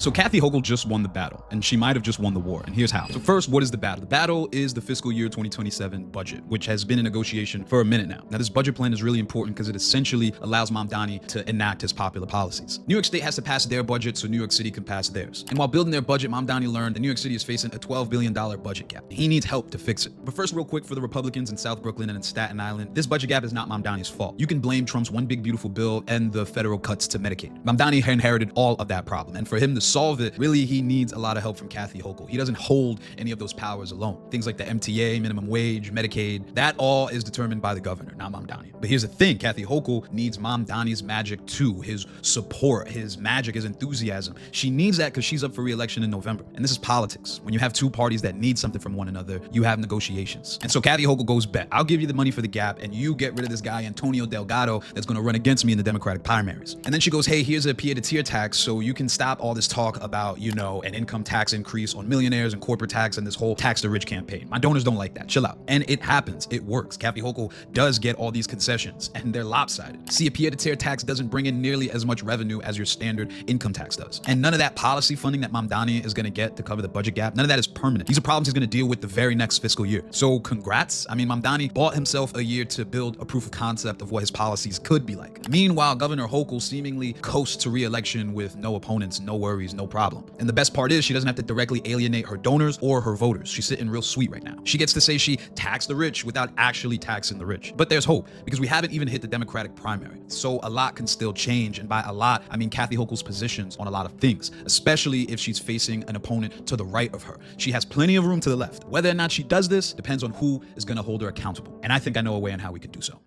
So Kathy Hochul just won the battle, and she might have just won the war, and here's how. So first, what is the battle? The battle is the fiscal year 2027 budget, which has been in negotiation for a minute now. Now, this budget plan is really important because it essentially allows Mamdani to enact his popular policies. New York State has to pass their budget so New York City can pass theirs. And while building their budget, Mamdani learned that New York City is facing a $12 billion budget gap. He needs help to fix it. But first, real quick, for the Republicans in South Brooklyn and in Staten Island, this budget gap is not Mamdani's fault. You can blame Trump's one big beautiful bill and the federal cuts to Medicaid. Mamdani inherited all of that problem, and for him to solve it, really he needs a lot of help from Kathy Hochul. He doesn't hold any of those powers alone. Things like the MTA, minimum wage, Medicaid, that all is determined by the governor, not Mamdani. But here's the thing, Kathy Hochul needs Mamdani's magic too, his support, his magic, his enthusiasm. She needs that because she's up for re-election in November. And this is politics. When you have two parties that need something from one another, you have negotiations. And so Kathy Hochul goes, bet, I'll give you the money for the gap and you get rid of this guy, Antonio Delgado, that's gonna run against me in the Democratic primaries. And then she goes, hey, here's a pied-à-terre tax so you can stop all this talk about, you know, an income tax increase on millionaires and corporate tax and this whole tax the rich campaign. My donors don't like that. Chill out. And it happens. It works. Kathy Hochul does get all these concessions and they're lopsided. See, a pied-à-terre tax doesn't bring in nearly as much revenue as your standard income tax does. And none of that policy funding that Mamdani is going to get to cover the budget gap, none of that is permanent. These are problems he's going to deal with the very next fiscal year. So congrats. I mean, Mamdani bought himself a year to build a proof of concept of what his policies could be like. Meanwhile, Governor Hochul seemingly coasts to re-election with no opponents, no worries, no problem. And the best part is she doesn't have to directly alienate her donors or her voters. She's sitting real sweet right now. She gets to say she taxed the rich without actually taxing the rich. But there's hope because we haven't even hit the Democratic primary. So a lot can still change. And by a lot, I mean Kathy Hochul's positions on a lot of things, especially if she's facing an opponent to the right of her. She has plenty of room to the left. Whether or not she does this depends on who is going to hold her accountable. And I think I know a way on how we could do so.